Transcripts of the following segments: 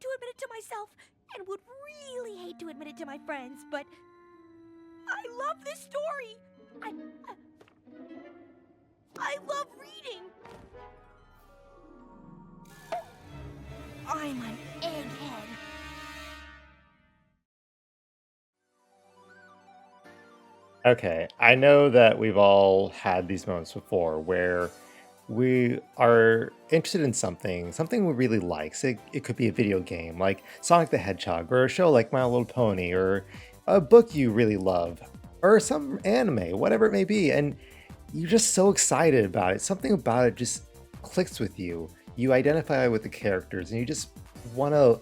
to admit it to myself and would really hate to admit it to my friends, but I love this story. I love reading. I'm an egghead. Okay, I know that we've all had these moments before where we are interested in something we really like. Say it could be a video game like Sonic the Hedgehog, or a show like My Little Pony, or a book you really love, or some anime, whatever it may be, and you're just so excited about it. Something about it just clicks with you. You identify with the characters, and you just want to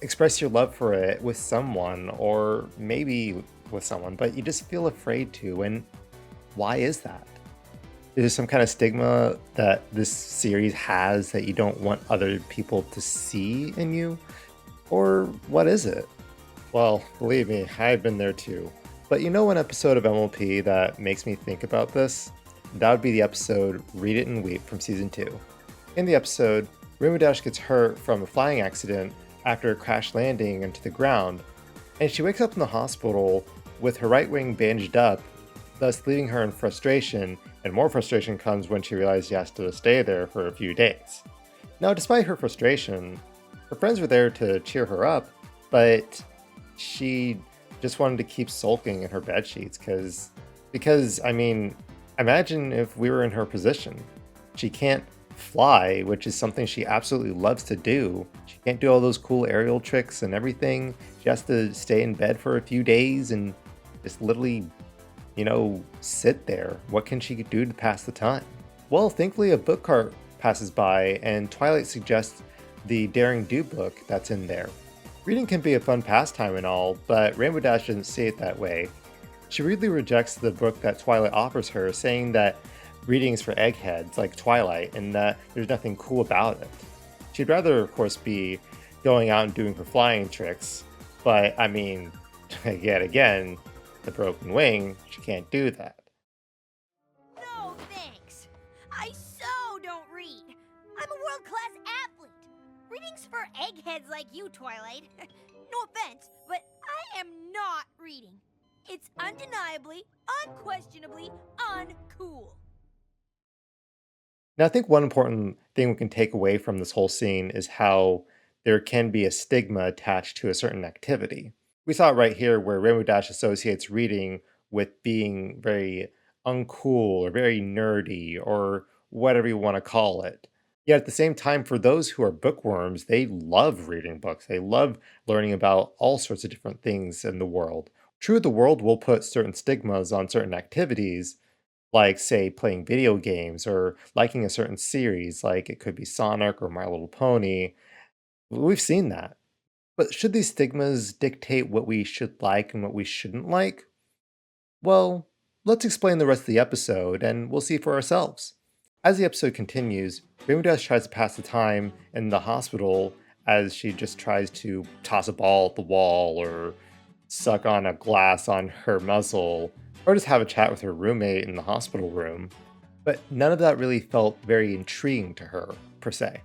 express your love for it with someone, or maybe with someone, but you just feel afraid to. And why is that? Is there some kind of stigma that this series has that you don't want other people to see in you? Or what is it? Well, believe me, I've been there too. But you know, one episode of MLP that makes me think about this? That would be the episode Read It and Weep from season 2. In the episode, Rainbow Dash gets hurt from a flying accident after a crash landing into the ground, and she wakes up in the hospital with her right wing bandaged up, thus leaving her in frustration, and more frustration comes when she realizes she has to stay there for a few days. Now, despite her frustration, her friends were there to cheer her up, but she just wanted to keep sulking in her bed sheets because I mean, imagine if we were in her position. She can't fly, which is something she absolutely loves to do. She can't do all those cool aerial tricks and everything. She has to stay in bed for a few days and just literally, sit there. What can she do to pass the time? Well, thankfully a book cart passes by and Twilight suggests the Daring Do book that's in there. Reading can be a fun pastime and all, but Rainbow Dash doesn't see it that way. She rudely rejects the book that Twilight offers her, saying that reading is for eggheads like Twilight and that there's nothing cool about it. She'd rather, of course, be going out and doing her flying tricks, but I mean, yet again, the broken wing, she can't do that. No, thanks. I so don't read. I'm a world-class athlete. Reading's for eggheads like you, Twilight. No offense, but I am not reading. It's undeniably, unquestionably uncool. Now, I think one important thing we can take away from this whole scene is how there can be a stigma attached to a certain activity. We saw it right here where Rainbow Dash associates reading with being very uncool or very nerdy or whatever you want to call it. Yet at the same time, for those who are bookworms, they love reading books. They love learning about all sorts of different things in the world. True, the world will put certain stigmas on certain activities, like, say, playing video games or liking a certain series, like it could be Sonic or My Little Pony. We've seen that. But should these stigmas dictate what we should like and what we shouldn't like? Well, let's explain the rest of the episode and we'll see for ourselves. As the episode continues, Rainbow Dash tries to pass the time in the hospital as she just tries to toss a ball at the wall or suck on a glass on her muzzle or just have a chat with her roommate in the hospital room. But none of that really felt very intriguing to her, per se.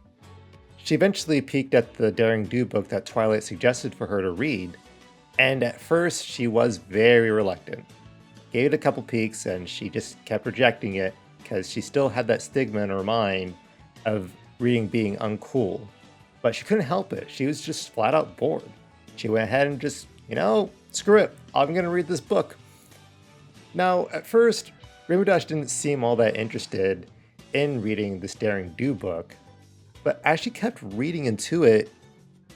She eventually peeked at the Daring Do book that Twilight suggested for her to read, and at first she was very reluctant. Gave it a couple peeks and she just kept rejecting it because she still had that stigma in her mind of reading being uncool. But she couldn't help it. She was just flat out bored. She went ahead and just, screw it. I'm going to read this book. Now, at first, Rainbow Dash didn't seem all that interested in reading this Daring Do book, but as she kept reading into it,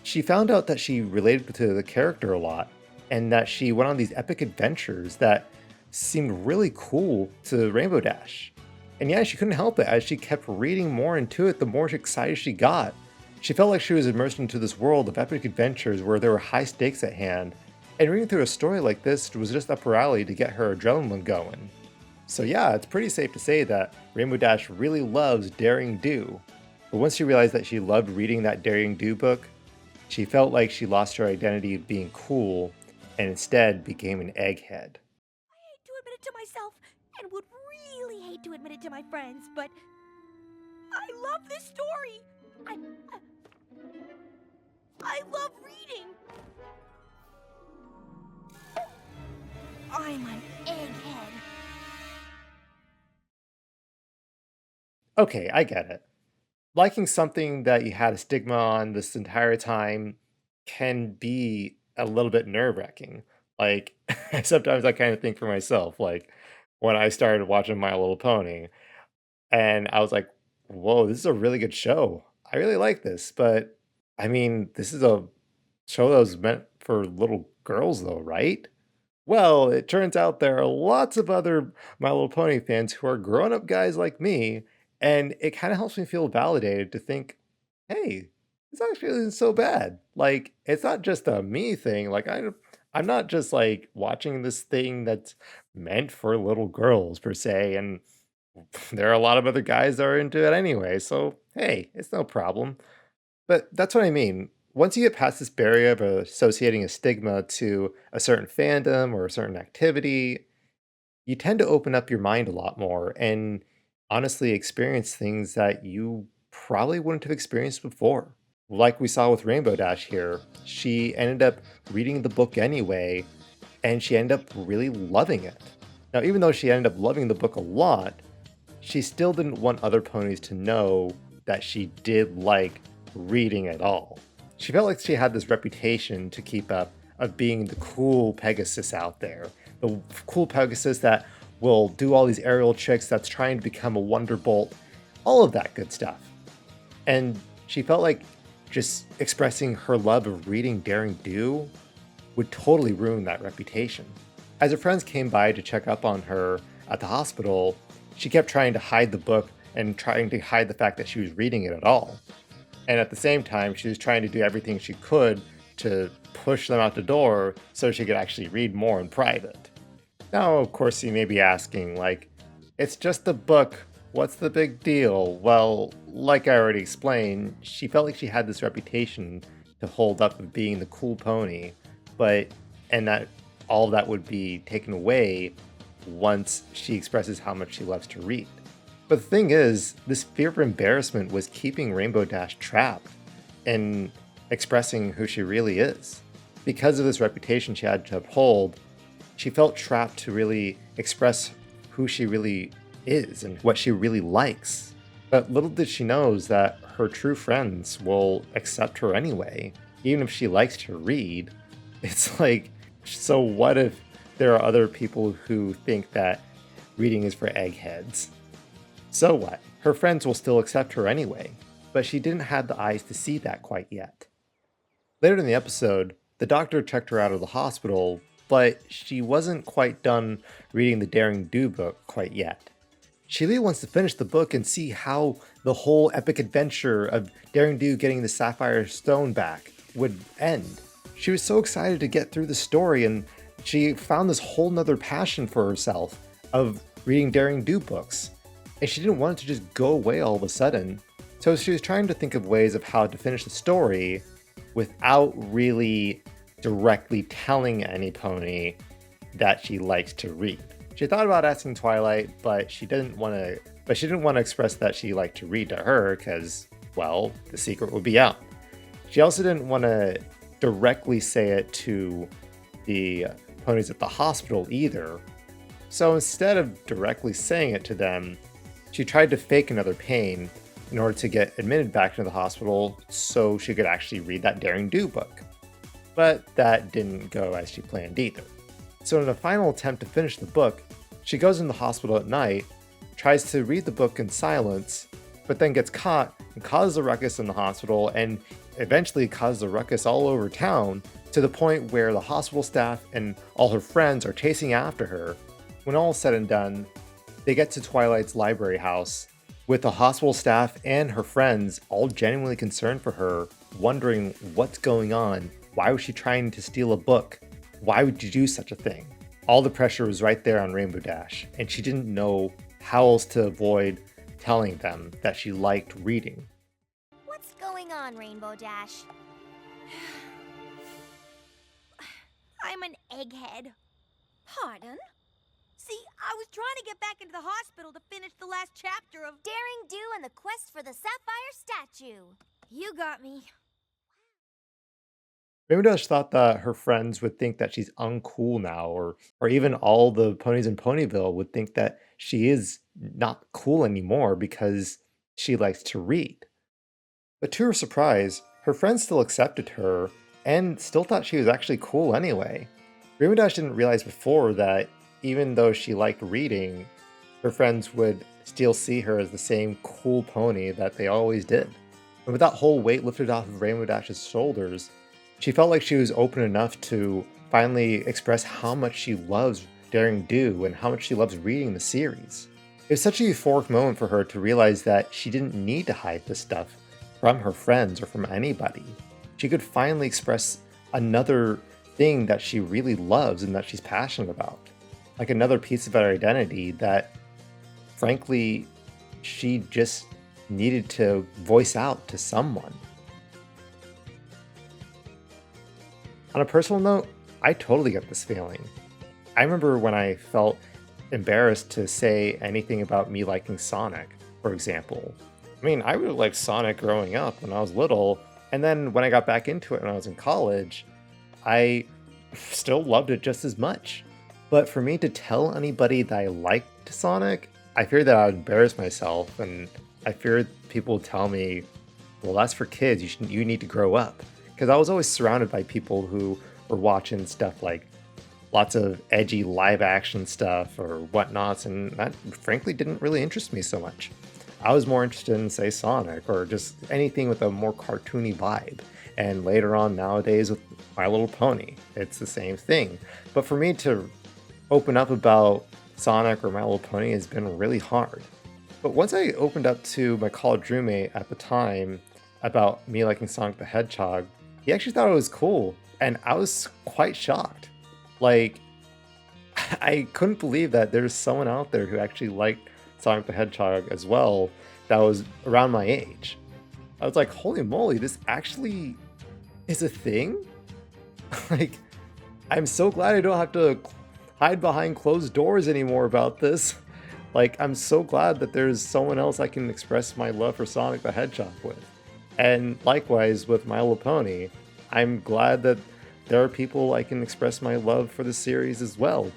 she found out that she related to the character a lot, and that she went on these epic adventures that seemed really cool to Rainbow Dash. And yeah, she couldn't help it. As she kept reading more into it, the more excited she got. She felt like she was immersed into this world of epic adventures where there were high stakes at hand, and reading through a story like this was just up her alley to get her adrenaline going. So yeah, it's pretty safe to say that Rainbow Dash really loves Daring Do. But once she realized that she loved reading that Daring Do book, she felt like she lost her identity of being cool and instead became an egghead. I hate to admit it to myself and would really hate to admit it to my friends, but I love this story. I love reading. I'm an egghead. Okay, I get it. Liking something that you had a stigma on this entire time can be a little bit nerve-wracking. Like, sometimes I kind of think for myself, like, when I started watching My Little Pony, and I was like, whoa, this is a really good show. I really like this, but I mean, this is a show that was meant for little girls, though, right? Well, it turns out there are lots of other My Little Pony fans who are grown up guys like me, and it kind of helps me feel validated to think, hey, this actually isn't so bad. Like, it's not just a me thing. Like, I'm not just like watching this thing that's meant for little girls per se, and there are a lot of other guys that are into it anyway. So, hey, it's no problem. But that's what I mean. Once you get past this barrier of associating a stigma to a certain fandom or a certain activity, you tend to open up your mind a lot more and honestly experience things that you probably wouldn't have experienced before. Like we saw with Rainbow Dash here, she ended up reading the book anyway, and she ended up really loving it. Now, even though she ended up loving the book a lot, she still didn't want other ponies to know that she did like reading at all. She felt like she had this reputation to keep up of being the cool Pegasus out there. The cool Pegasus that will do all these aerial tricks, that's trying to become a Wonderbolt, all of that good stuff. And she felt like just expressing her love of reading Daring Do would totally ruin that reputation. As her friends came by to check up on her at the hospital, she kept trying to hide the book and trying to hide the fact that she was reading it at all. And at the same time, she was trying to do everything she could to push them out the door so she could actually read more in private. Now, of course, you may be asking, like, it's just a book, what's the big deal? Well, like I already explained, she felt like she had this reputation to hold up of being the cool pony, and that all of that would be taken away once she expresses how much she loves to read. But the thing is, this fear of embarrassment was keeping Rainbow Dash trapped in expressing who she really is. Because of this reputation she had to uphold, she felt trapped to really express who she really is and what she really likes. But little did she know is that her true friends will accept her anyway, even if she likes to read. It's like, so what if there are other people who think that reading is for eggheads? So what? Her friends will still accept her anyway, but she didn't have the eyes to see that quite yet. Later in the episode, the doctor checked her out of the hospital, but she wasn't quite done reading the Daring Do book quite yet. She really wants to finish the book and see how the whole epic adventure of Daring Do getting the Sapphire Stone back would end. She was so excited to get through the story, and she found this whole nother passion for herself of reading Daring Do books. And she didn't want it to just go away all of a sudden. So she was trying to think of ways of how to finish the story without really directly telling any pony that she likes to read. She thought about asking Twilight, but she didn't want to express that she liked to read to her because, well, the secret would be out. She also didn't want to directly say it to the ponies at the hospital either. So instead of directly saying it to them, she tried to fake another pain in order to get admitted back into the hospital so she could actually read that Daring Do book. But that didn't go as she planned either. So in a final attempt to finish the book, she goes in the hospital at night, tries to read the book in silence, but then gets caught and causes a ruckus in the hospital and eventually causes a ruckus all over town to the point where the hospital staff and all her friends are chasing after her. When all is said and done, they get to Twilight's library house, with the hospital staff and her friends all genuinely concerned for her, wondering what's going on, why was she trying to steal a book, why would you do such a thing? All the pressure was right there on Rainbow Dash, and she didn't know how else to avoid telling them that she liked reading. What's going on, Rainbow Dash? I'm an egghead. Pardon? See, I was trying to get back into the hospital to finish the last chapter of Daring Do and the Quest for the Sapphire Statue. You got me. Rainbow Dash thought that her friends would think that she's uncool now, or even all the ponies in Ponyville would think that she is not cool anymore because she likes to read. But to her surprise, her friends still accepted her and still thought she was actually cool anyway. Rainbow Dash didn't realize before that even though she liked reading, her friends would still see her as the same cool pony that they always did. And with that whole weight lifted off of Rainbow Dash's shoulders, she felt like she was open enough to finally express how much she loves Daring Do and how much she loves reading the series. It was such a euphoric moment for her to realize that she didn't need to hide this stuff from her friends or from anybody. She could finally express another thing that she really loves and that she's passionate about. Like another piece of her identity that, frankly, she just needed to voice out to someone. On a personal note, I totally get this feeling. I remember when I felt embarrassed to say anything about me liking Sonic, for example. I mean, I really liked Sonic growing up when I was little, and then when I got back into it when I was in college, I still loved it just as much. But for me to tell anybody that I liked Sonic, I feared that I would embarrass myself, and I feared people would tell me, well, that's for kids, you need to grow up. Because I was always surrounded by people who were watching stuff like lots of edgy live action stuff or whatnots, and that frankly didn't really interest me so much. I was more interested in, say, Sonic or just anything with a more cartoony vibe. And later on nowadays with My Little Pony, it's the same thing. But for me to open up about Sonic or My Little Pony has been really hard. But once I opened up to my college roommate at the time about me liking Sonic the Hedgehog, he actually thought it was cool, and I was quite shocked. Like, I couldn't believe that there's someone out there who actually liked Sonic the Hedgehog as well that was around my age. I was like, holy moly, this actually is a thing? Like, I'm so glad I don't have to hide behind closed doors anymore about this. Like, I'm so glad that there's someone else I can express my love for Sonic the Hedgehog with. And likewise with My Little Pony, I'm glad that there are people I can express my love for the series as well.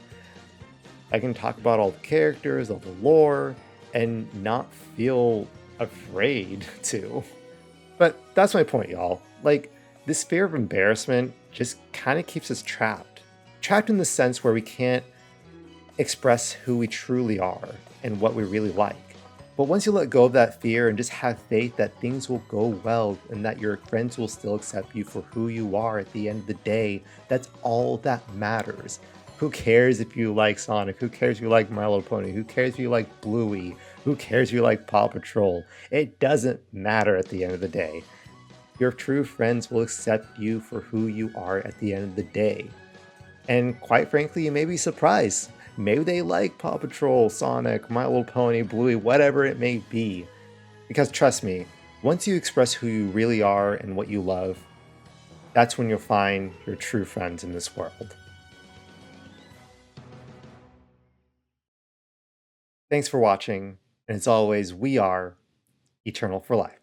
I can talk about all the characters, all the lore, and not feel afraid to. But that's my point, y'all. Like, this fear of embarrassment just kind of keeps us trapped. Trapped in the sense where we can't express who we truly are and what we really like. But once you let go of that fear and just have faith that things will go well and that your friends will still accept you for who you are at the end of the day, that's all that matters. Who cares if you like Sonic? Who cares if you like My Little Pony? Who cares if you like Bluey? Who cares if you like Paw Patrol? It doesn't matter at the end of the day. Your true friends will accept you for who you are at the end of the day. And quite frankly, you may be surprised. Maybe they like Paw Patrol, Sonic, My Little Pony, Bluey, whatever it may be. Because trust me, once you express who you really are and what you love, that's when you'll find your true friends in this world. Thanks for watching, and as always, we are Eternal for Life.